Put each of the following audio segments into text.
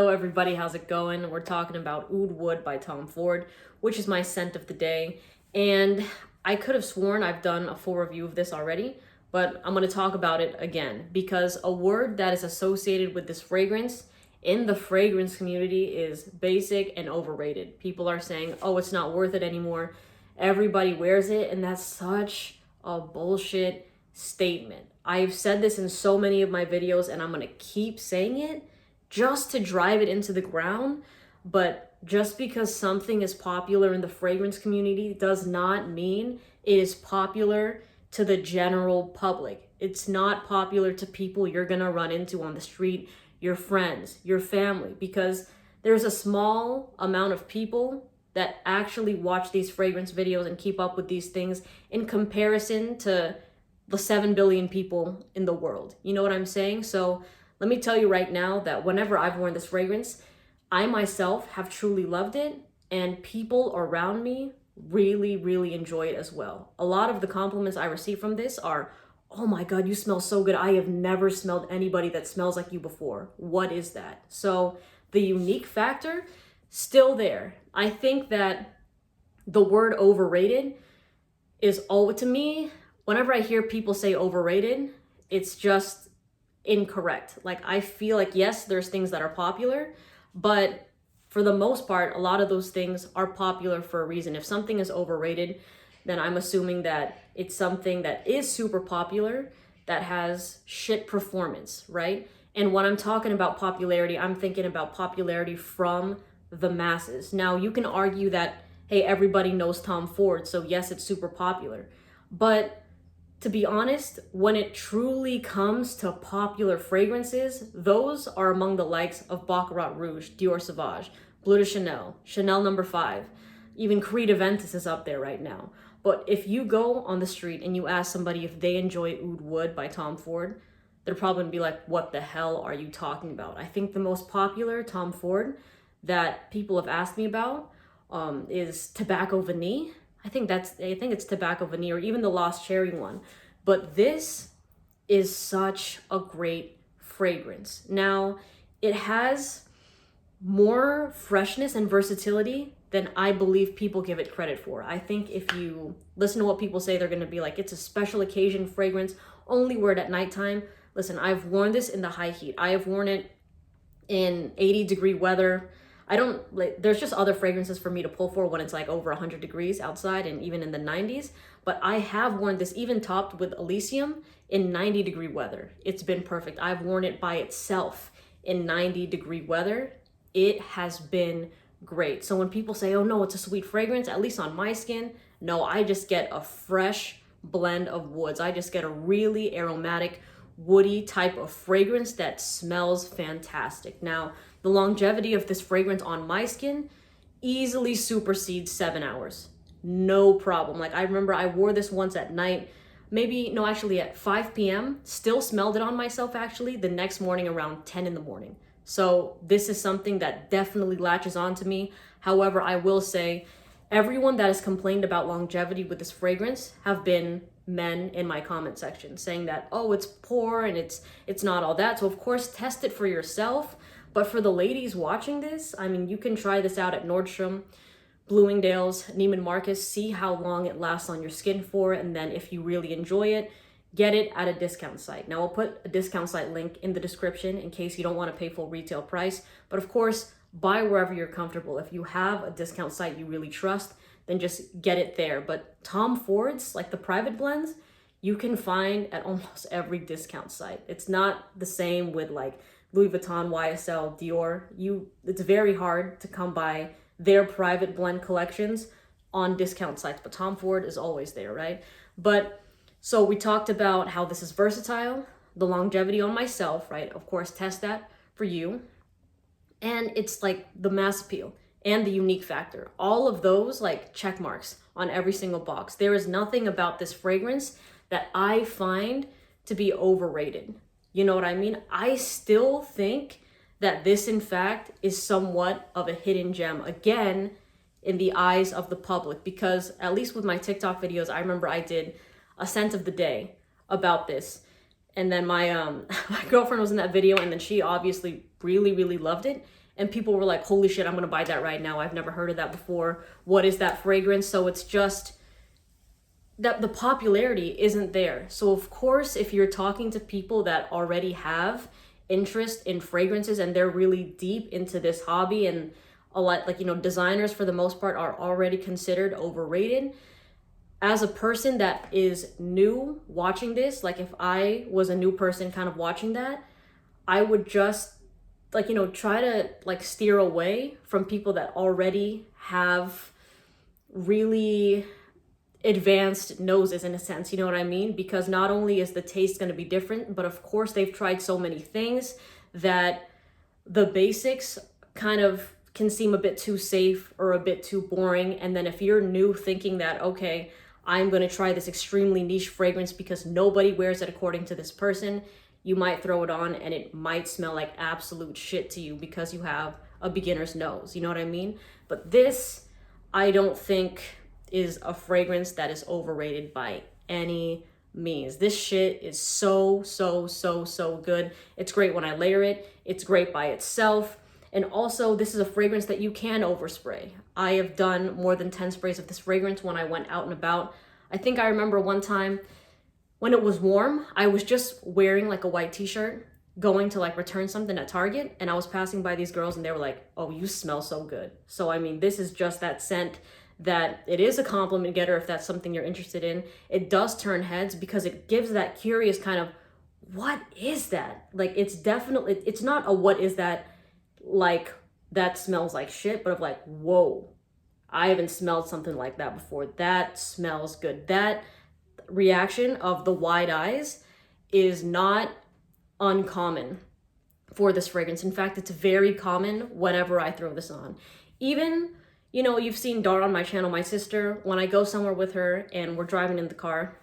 Hello everybody, how's it going? We're talking about Oud Wood by Tom Ford, which is my scent of the day. And I could have sworn I've done a full review of this already, but I'm going to talk about it again because a word that is associated with this fragrance in the fragrance community is basic and overrated. People are saying, oh, it's not worth it anymore. Everybody wears it, and that's such a bullshit statement. I've said this in so many of my videos, and I'm going to keep saying it just to drive it into the ground. But just because something is popular in the fragrance community does not mean it is popular to the general public. It's not popular to people you're gonna run into on the street, your friends, your family, because there's a small amount of people that actually watch these fragrance videos and keep up with these things in comparison to the 7 billion people in the world. You know what I'm saying? So let me tell you right now that whenever I've worn this fragrance, I myself have truly loved it, and people around me really, really enjoy it as well. A lot of the compliments I receive from this are, oh my God, you smell so good. I have never smelled anybody that smells like you before. What is that? So the unique factor, still there. I think that the word overrated is, to me, whenever I hear people say overrated, it's just incorrect. Like, I feel like, yes, there's things that are popular, but for the most part, a lot of those things are popular for a reason. If something is overrated, then I'm assuming that it's something that is super popular that has shit performance, right? And when I'm talking about popularity, I'm thinking about popularity from the masses. Now, you can argue that, hey, everybody knows Tom Ford, so yes, it's super popular. But to be honest, when it truly comes to popular fragrances, those are among the likes of Baccarat Rouge, Dior Sauvage, Bleu de Chanel, Chanel No. 5. Even Creed Aventus is up there right now. But if you go on the street and you ask somebody if they enjoy Oud Wood by Tom Ford, they're probably gonna be like, what the hell are you talking about? I think the most popular Tom Ford that people have asked me about is Tobacco Vanille. I think it's Tobacco Vanille, or even the Lost Cherry one. But this is such a great fragrance. Now, it has more freshness and versatility than I believe people give it credit for. I think if you listen to what people say, they're going to be like, it's a special occasion fragrance, only wear it at nighttime. Listen, I've worn this in the high heat. I have worn it in 80-degree weather. There's just other fragrances for me to pull for when it's like over 100 degrees outside and even in the 90s. But I have worn this even topped with Elysium in 90-degree weather. It's been perfect. I've worn it by itself in 90-degree weather. It has been great. So when people say, oh no, it's a sweet fragrance, at least on my skin, no, I just get a fresh blend of woods. I just get a really aromatic, woody type of fragrance that smells fantastic. Now, the longevity of this fragrance on my skin easily supersedes 7 hours. No problem. Like, I remember I wore this once at night, at 5 p.m. Still smelled it on myself actually the next morning around 10 in the morning. So this is something that definitely latches on to me. However, I will say everyone that has complained about longevity with this fragrance have been men in my comment section saying that, oh, it's poor and it's not all that. So of course, test it for yourself. But for the ladies watching this, I mean, you can try this out at Nordstrom, Bloomingdale's, Neiman Marcus, see how long it lasts on your skin for, and then if you really enjoy it, get it at a discount site. Now, I'll put a discount site link in the description in case you don't want to pay full retail price. But of course, buy wherever you're comfortable. If you have a discount site you really trust, then just get it there. But Tom Ford's, like the private blends, you can find at almost every discount site. It's not the same with like Louis Vuitton, YSL, Dior. It's very hard to come by their private blend collections on discount sites, but Tom Ford is always there, right? But so we talked about how this is versatile, the longevity on myself, right? Of course, test that for you. And it's like the mass appeal and the unique factor. All of those like check marks on every single box. There is nothing about this fragrance that I find to be overrated. You know what I mean? I still think that this, in fact, is somewhat of a hidden gem, again, in the eyes of the public. Because at least with my TikTok videos, I remember I did a scent of the day about this. And then my my girlfriend was in that video, and then she obviously really, really loved it. and people were like, holy shit, I'm gonna buy that right now. I've never heard of that before. What is that fragrance? So it's just that the popularity isn't there. So of course, if you're talking to people that already have interest in fragrances and they're really deep into this hobby, and a lot, like, you know, designers for the most part are already considered overrated. As a person that is new watching this, like if I was a new person kind of watching that, I would just, like, you know, try to like steer away from people that already have really advanced noses, in a sense, you know what I mean? Because not only is the taste going to be different, but of course they've tried so many things that the basics kind of can seem a bit too safe or a bit too boring. And then if you're new thinking that, okay, I'm going to try this extremely niche fragrance because nobody wears it according to this person, you might throw it on and it might smell like absolute shit to you because you have a beginner's nose, you know what I mean? But this, I don't think is a fragrance that is overrated by any means. This shit is so good. It's great when I layer it. It's great by itself. And also, this is a fragrance that you can overspray. I have done more than 10 sprays of this fragrance when I went out and about. I think I remember one time when it was warm, I was just wearing like a white t-shirt, going to like return something at Target, and I was passing by these girls and they were like, oh, you smell so good. So I mean, this is just that scent that it is a compliment getter if that's something you're interested in. It does turn heads because it gives that curious kind of, what is that? Like, it's definitely, it's not a what is that, like that smells like shit, but of like, whoa, I haven't smelled something like that before. That smells good. That reaction of the wide eyes is not uncommon for this fragrance. In fact, it's very common whenever I throw this on. Even, you know, you've seen Dar on my channel, my sister, when I go somewhere with her and we're driving in the car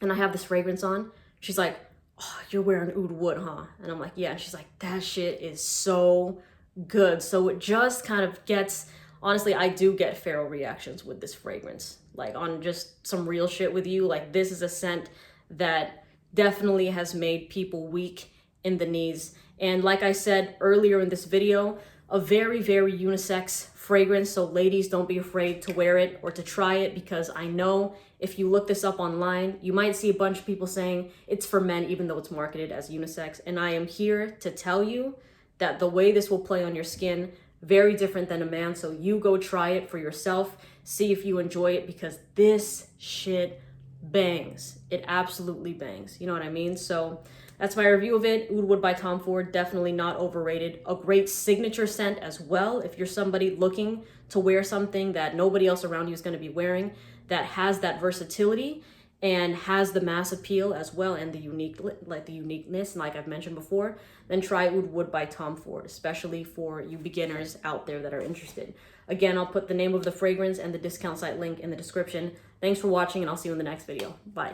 and I have this fragrance on, she's like, oh, you're wearing Oud Wood, huh? And I'm like, yeah. And she's like, that shit is so good. So it just kind of gets, honestly, I do get feral reactions with this fragrance. Like, on just some real shit with you, like, this is a scent that definitely has made people weak in the knees. And like I said earlier in this video, a very unisex fragrance. So ladies, don't be afraid to wear it or to try it, because I know if you look this up online, you might see a bunch of people saying it's for men, even though it's marketed as unisex. And I am here to tell you that the way this will play on your skin, very different than a man. So you go try it for yourself, see if you enjoy it, because this shit bangs. It absolutely bangs. You know what I mean? So that's my review of it. Oud Wood by Tom Ford, definitely not overrated. A great signature scent as well. If you're somebody looking to wear something that nobody else around you is going to be wearing, that has that versatility and has the mass appeal as well, and the uniqueness, like I've mentioned before, then try Oud Wood by Tom Ford, especially for you beginners out there that are interested. Again, I'll put the name of the fragrance and the discount site link in the description. Thanks for watching, and I'll see you in the next video. Bye.